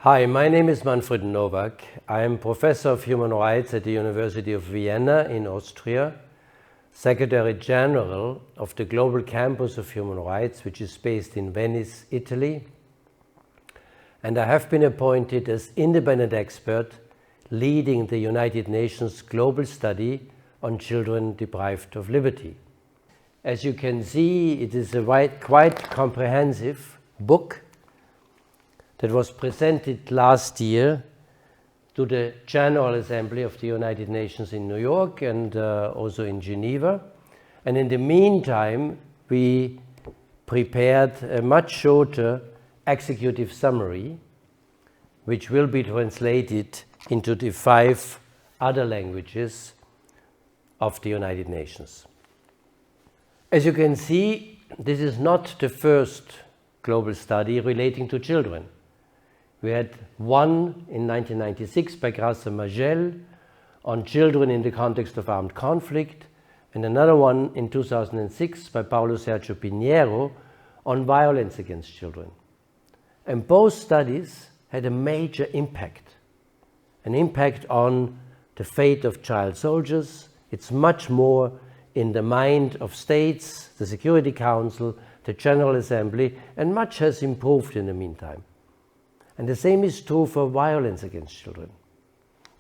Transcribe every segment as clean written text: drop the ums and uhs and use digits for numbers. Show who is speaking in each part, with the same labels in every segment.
Speaker 1: Hi, my name is Manfred Nowak. I am Professor of Human Rights at the University of Vienna in Austria, Secretary General of the Global Campus of Human Rights, which is based in Venice, Italy. And I have been appointed as independent expert leading the United Nations global study on children deprived of liberty. As you can see, it is a quite comprehensive book that was presented last year to the General Assembly of the United Nations in New York and also in Geneva. And in the meantime, we prepared a much shorter executive summary, which will be translated into the 5 other languages of the United Nations. As you can see, this is not the first global study relating to children. We had one in 1996 by Graça Magel on children in the context of armed conflict, and another one in 2006 by Paulo Sergio Pinheiro on violence against children. And both studies had a major impact, an impact on the fate of child soldiers. It's much more in the mind of states, the Security Council, the General Assembly, and much has improved in the meantime. And the same is true for violence against children,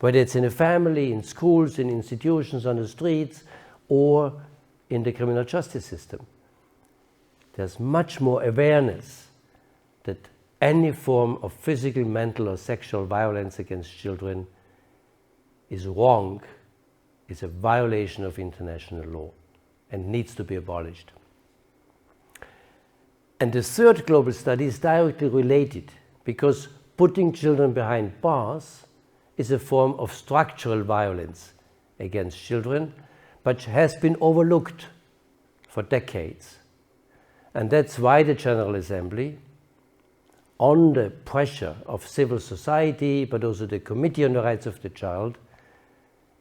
Speaker 1: whether it's in a family, in schools, in institutions, on the streets, or in the criminal justice system. There's much more awareness that any form of physical, mental, or sexual violence against children is wrong, is a violation of international law, and needs to be abolished. And the third global study is directly related, because putting children behind bars is a form of structural violence against children, but has been overlooked for decades. And that's why the General Assembly, on the pressure of civil society, but also the Committee on the Rights of the Child,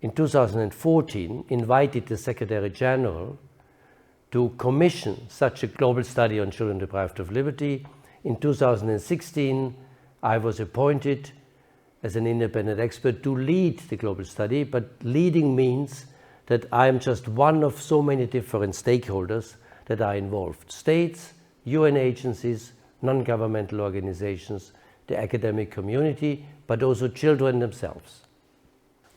Speaker 1: in 2014 invited the Secretary General to commission such a global study on children deprived of liberty. In 2016, I was appointed as an independent expert to lead the global study, but leading means that I am just one of so many different stakeholders that are involved. States, UN agencies, non-governmental organizations, the academic community, but also children themselves.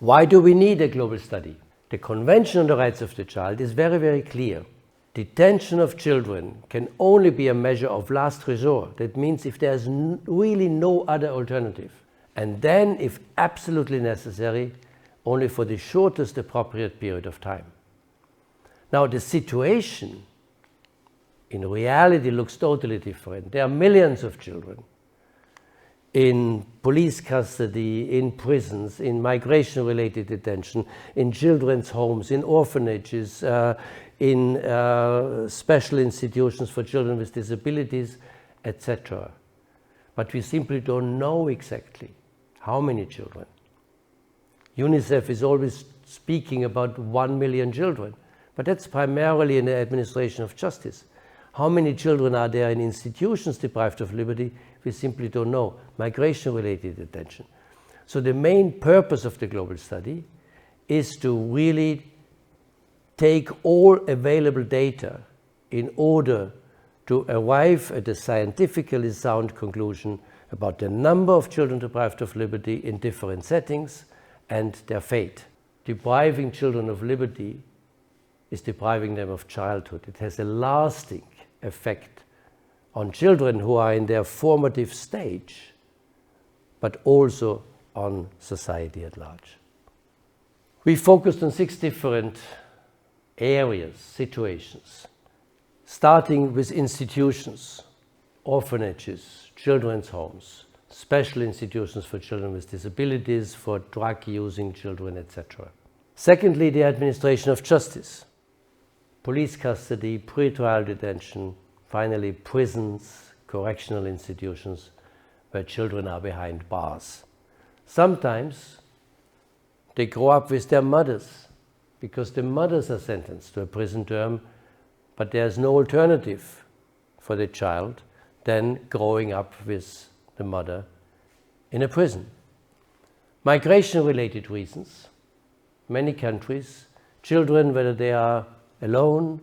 Speaker 1: Why do we need a global study? The Convention on the Rights of the Child is very, very clear. Detention of children can only be a measure of last resort. That means if there's really no other alternative. And then, if absolutely necessary, only for the shortest appropriate period of time. Now, the situation in reality looks totally different. There are millions of children in police custody, in prisons, in migration-related detention, in children's homes, in orphanages, in special institutions for children with disabilities, etc. But we simply don't know exactly how many children. UNICEF is always speaking about 1 million children, but that's primarily in the administration of justice. How many children are there in institutions deprived of liberty? We simply don't know. Migration-related detention. So the main purpose of the global study is to really take all available data in order to arrive at a scientifically sound conclusion about the number of children deprived of liberty in different settings and their fate. Depriving children of liberty is depriving them of childhood. It has a lasting effect on children who are in their formative stage, but also on society at large. We focused on 6 different areas, situations, starting with institutions, orphanages, children's homes, special institutions for children with disabilities, for drug-using children, etc. Secondly, the administration of justice, police custody, pre-trial detention, finally prisons, correctional institutions where children are behind bars. Sometimes they grow up with their mothers, because the mothers are sentenced to a prison term, but there's no alternative for the child than growing up with the mother in a prison. Migration-related reasons. Many countries, children, whether they are alone,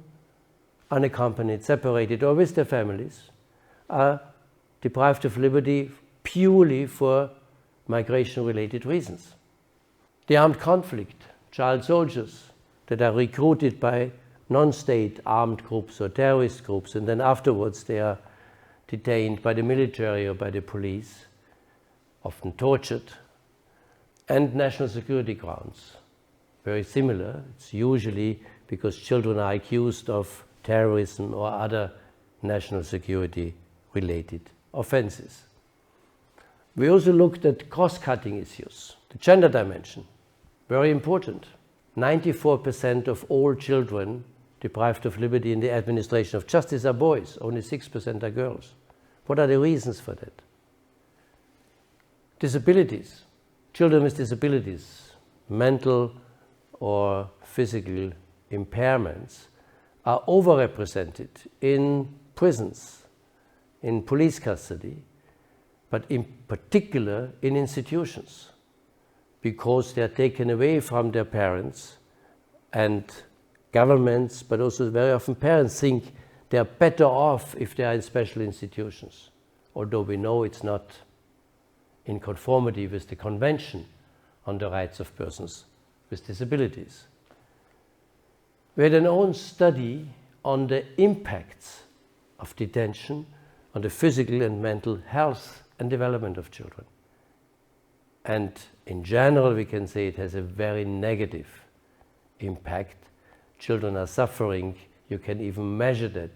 Speaker 1: unaccompanied, separated, or with their families, are deprived of liberty purely for migration-related reasons. The armed conflict, child soldiers that are recruited by non-state armed groups or terrorist groups, and then afterwards they are detained by the military or by the police, often tortured, and national security grounds. Very similar. It's usually because children are accused of terrorism or other national security related offenses. We also looked at cross-cutting issues. The gender dimension, very important. 94% of all children deprived of liberty in the administration of justice are boys, only 6% are girls. What are the reasons for that? Disabilities. Children with disabilities, mental or physical impairments, are overrepresented in prisons, in police custody, but in particular in institutions, because they are taken away from their parents, and governments, but also very often parents, think they are better off if they are in special institutions, although we know it's not in conformity with the Convention on the Rights of Persons with Disabilities. We had an own study on the impacts of detention on the physical and mental health and development of children. And in general, we can say it has a very negative impact. Children are suffering. You can even measure that.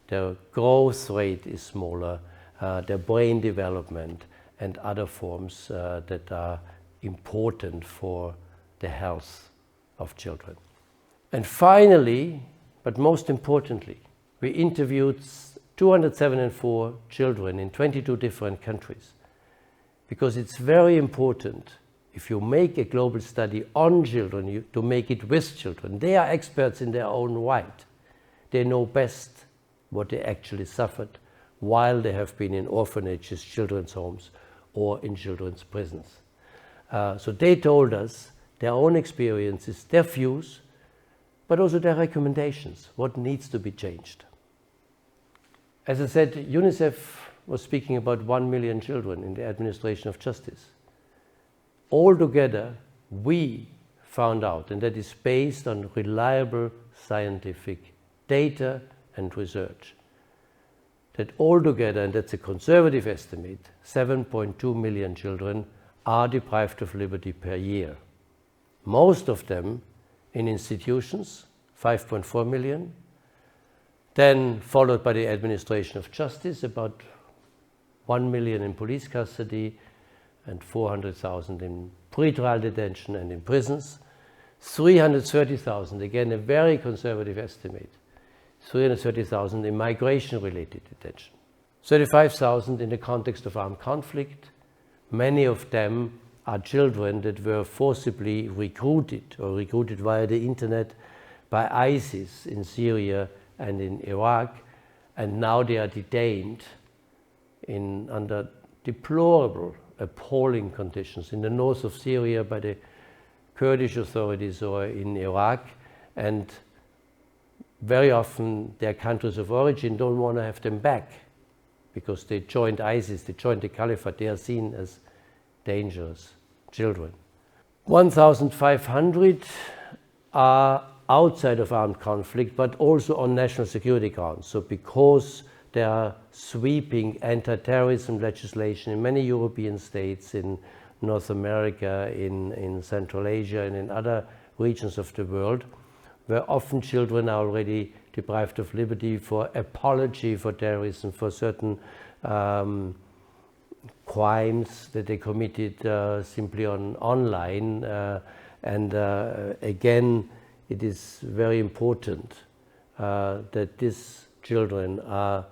Speaker 1: Their growth rate is smaller, their brain development, and other forms that are important for the health of children. And finally, but most importantly, we interviewed 274 children in 22 different countries, because it's very important, if you make a global study on children, to make it with children. They are experts in their own right. They know best what they actually suffered while they have been in orphanages, children's homes, or in children's prisons. So they told us their own experiences, their views, but also their recommendations, what needs to be changed. As I said, UNICEF was speaking about 1 million children in the administration of justice. Altogether, we found out, and that is based on reliable scientific data and research, that altogether, and that's a conservative estimate, 7.2 million children are deprived of liberty per year. Most of them in institutions, 5.4 million, then followed by the administration of justice, about 1 million in police custody and 400,000 in pretrial detention and in prisons, 330,000, again a very conservative estimate, 330,000 in migration-related detention, 35,000 in the context of armed conflict. Many of them are children that were forcibly recruited or recruited via the internet by ISIS in Syria and in Iraq, and now they are detained under deplorable, appalling conditions in the north of Syria by the Kurdish authorities or in Iraq, and very often their countries of origin don't want to have them back because they joined ISIS, they joined the caliphate, they are seen as dangerous children. 1,500 are outside of armed conflict, but also on national security grounds. So because there are sweeping anti-terrorism legislation in many European states, in North America, in Central Asia, and in other regions of the world, where often children are already deprived of liberty for apology for terrorism, for certain crimes that they committed simply online. Again, it is very important that these children are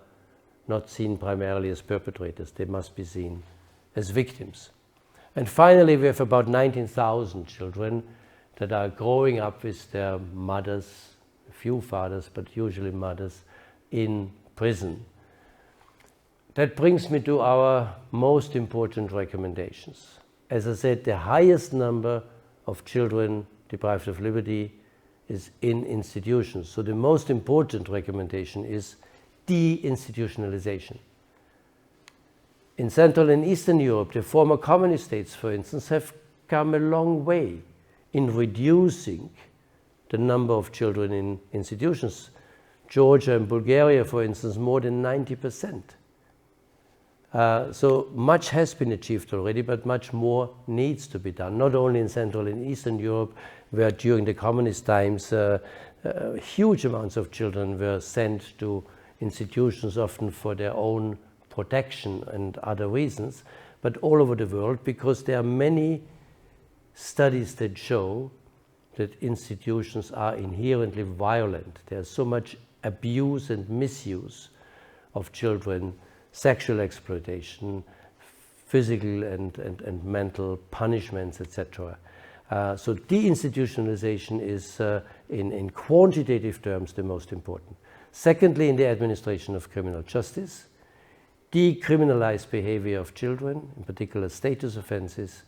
Speaker 1: not seen primarily as perpetrators. They must be seen as victims. And finally, we have about 19,000 children that are growing up with their mothers, a few fathers, but usually mothers, in prison. That brings me to our most important recommendations. As I said, the highest number of children deprived of liberty is in institutions. So the most important recommendation is deinstitutionalization. In Central and Eastern Europe, the former communist states, for instance, have come a long way in reducing the number of children in institutions. Georgia and Bulgaria, for instance, more than 90%. So much has been achieved already, but much more needs to be done, not only in Central and Eastern Europe, where during the communist times huge amounts of children were sent to institutions, often for their own protection and other reasons, but all over the world, because there are many studies that show that institutions are inherently violent. There's so much abuse and misuse of children, sexual exploitation, physical and mental punishments, etc. So deinstitutionalization is, in quantitative terms, the most important. Secondly, in the administration of criminal justice, decriminalize behavior of children, in particular status offenses,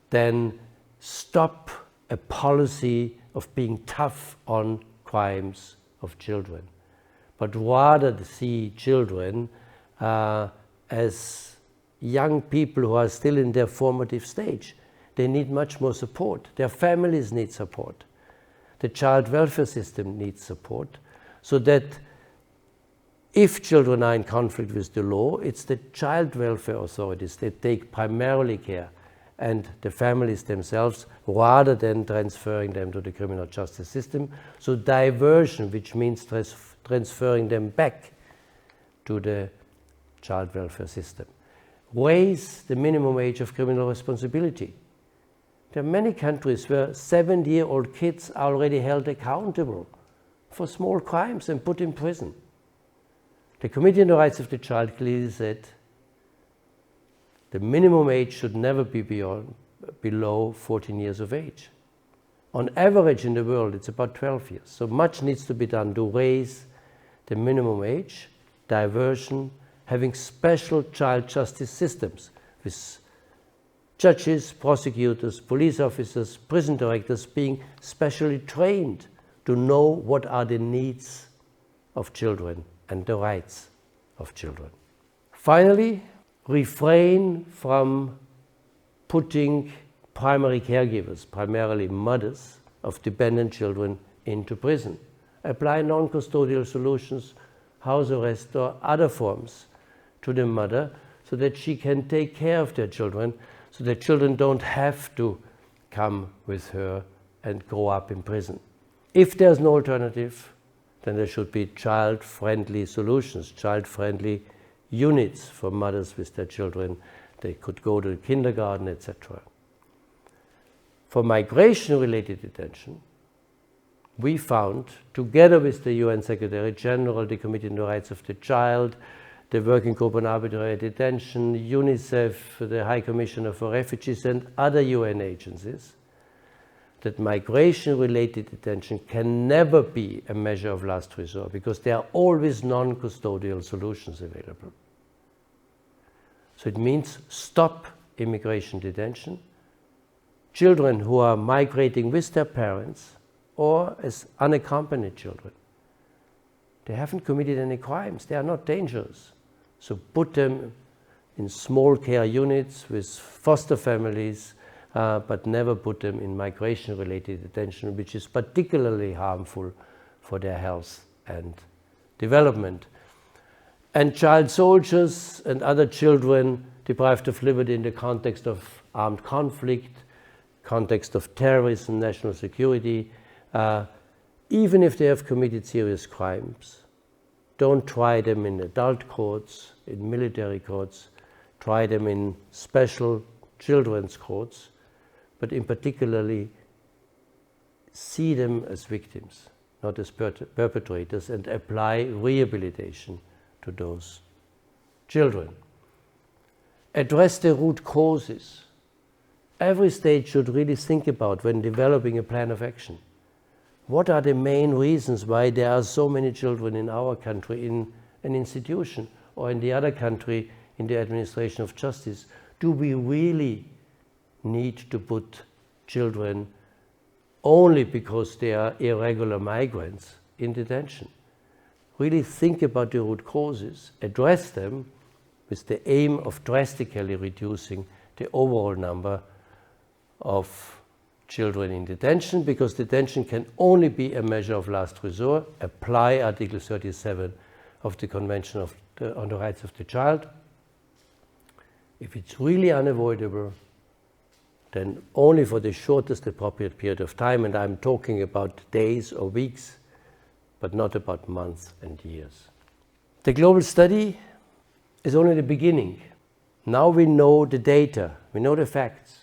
Speaker 1: then stop a policy of being tough on crimes of children, but rather see children as young people who are still in their formative stage. They need much more support. Their families need support. The child welfare system needs support, so that if children are in conflict with the law, it's the child welfare authorities that take primarily care, and the families themselves, rather than transferring them to the criminal justice system. So diversion, which means transferring them back to the child welfare system. Raise the minimum age of criminal responsibility. There are many countries where 7-year-old kids are already held accountable for small crimes and put in prison. The Committee on the Rights of the Child clearly said the minimum age should never be below 14 years of age. On average in the world, it's about 12 years. So much needs to be done to raise the minimum age, diversion, having special child justice systems with judges, prosecutors, police officers, prison directors being specially trained to know what are the needs of children and the rights of children. Finally, refrain from putting primary caregivers, primarily mothers of dependent children, into prison. Apply non-custodial solutions, house arrest or other forms to the mother so that she can take care of their children, so that children don't have to come with her and grow up in prison. If there's no alternative, then there should be child-friendly solutions, child-friendly units for mothers with their children. They could go to kindergarten, etc. For migration-related detention, we found, together with the UN Secretary General, the Committee on the Rights of the Child, the Working Group on Arbitrary Detention, UNICEF, the High Commissioner for Refugees, and other UN agencies, that migration-related detention can never be a measure of last resort, because there are always non-custodial solutions available. So it means stop immigration detention. Children who are migrating with their parents or as unaccompanied children, they haven't committed any crimes, they are not dangerous. So put them in small care units with foster families, but never put them in migration-related detention, which is particularly harmful for their health and development. And child soldiers and other children deprived of liberty in the context of armed conflict, context of terrorism, national security, even if they have committed serious crimes, don't try them in adult courts, in military courts, try them in special children's courts, but in particularly see them as victims, not as perpetrators, and apply rehabilitation to those children. Address the root causes. Every state should really think about, when developing a plan of action, what are the main reasons why there are so many children in our country in an institution? or in the other country in the administration of justice, do we really need to put children only because they are irregular migrants in detention? Really think about the root causes, address them with the aim of drastically reducing the overall number of children in detention, because detention can only be a measure of last resort. Apply Article 37 of the Convention on the Rights of the Child. If it's really unavoidable, then only for the shortest appropriate period of time, and I'm talking about days or weeks, but not about months and years. The global study is only the beginning. Now we know the data, we know the facts,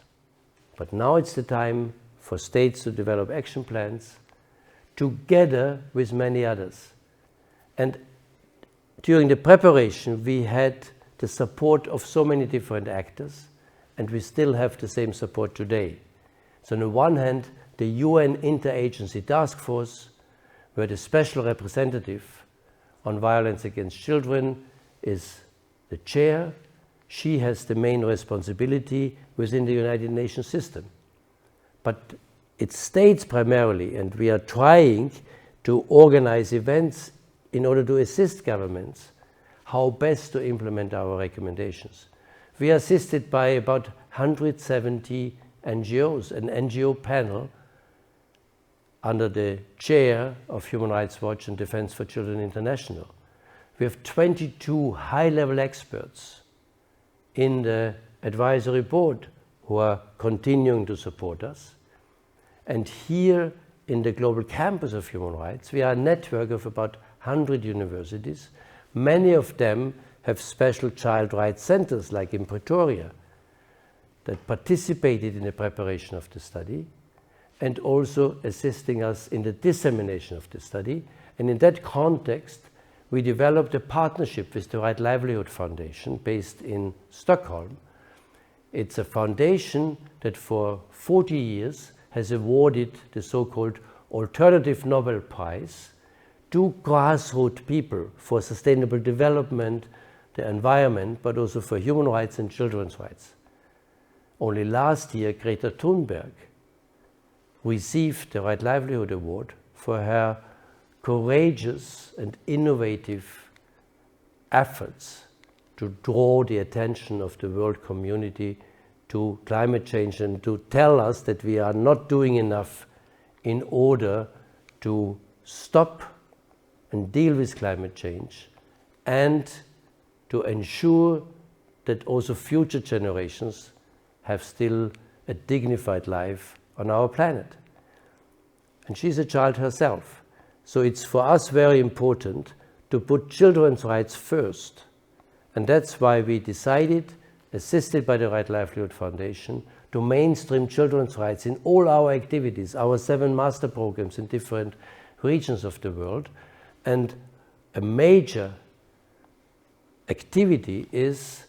Speaker 1: but now it's the time for states to develop action plans together with many others. And during the preparation, we had the support of so many different actors, and we still have the same support today. So on the one hand, the UN Interagency Task Force, where the special representative on violence against children is the chair. She has the main responsibility within the United Nations system. But it's states primarily, and we are trying to organize events in order to assist governments how best to implement our recommendations. We are assisted by about 170 NGOs, an NGO panel under the chair of Human Rights Watch and Defense for Children International. We have 22 high-level experts in the advisory board who are continuing to support us. And here in the global campus of human rights, we are a network of about 100 universities. Many of them have special child rights centers, like in Pretoria, that participated in the preparation of the study and also assisting us in the dissemination of the study. And in that context, we developed a partnership with the Right Livelihood Foundation based in Stockholm. It's a foundation that for 40 years has awarded the so-called Alternative Nobel Prize to grassroots people for sustainable development, the environment, but also for human rights and children's rights. Only last year, Greta Thunberg received the Right Livelihood Award for her courageous and innovative efforts to draw the attention of the world community to climate change and to tell us that we are not doing enough in order to stop and deal with climate change and to ensure that also future generations have still a dignified life on our planet. And she's a child herself. So it's for us very important to put children's rights first. And that's why we decided, assisted by the Right Livelihood Foundation, to mainstream children's rights in all our activities, our 7 master programs in different regions of the world. And a major activity is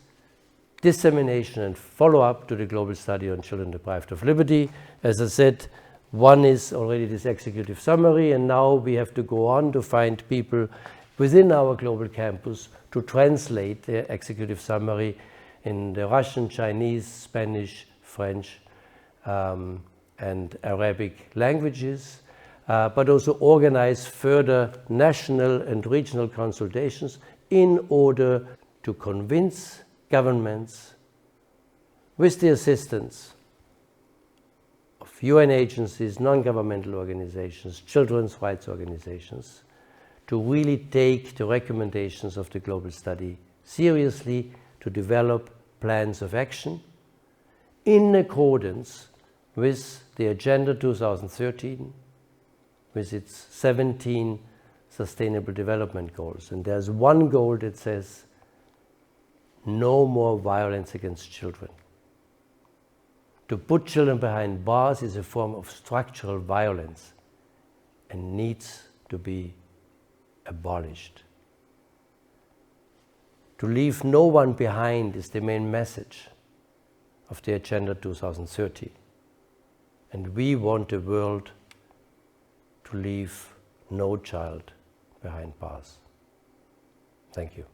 Speaker 1: dissemination and follow-up to the global study on children deprived of liberty. As I said, one is already this executive summary, and now we have to go on to find people within our global campus to translate the executive summary in the Russian, Chinese, Spanish, French, and Arabic languages, but also organize further national and regional consultations in order to convince governments, with the assistance of UN agencies, non-governmental organizations, children's rights organizations, to really take the recommendations of the global study seriously, to develop plans of action in accordance with the Agenda 2013, with its 17 Sustainable Development Goals. And there's one goal that says no more violence against children. To put children behind bars is a form of structural violence and needs to be abolished. To leave no one behind is the main message of the Agenda 2030. And we want the world to leave no child behind bars. Thank you.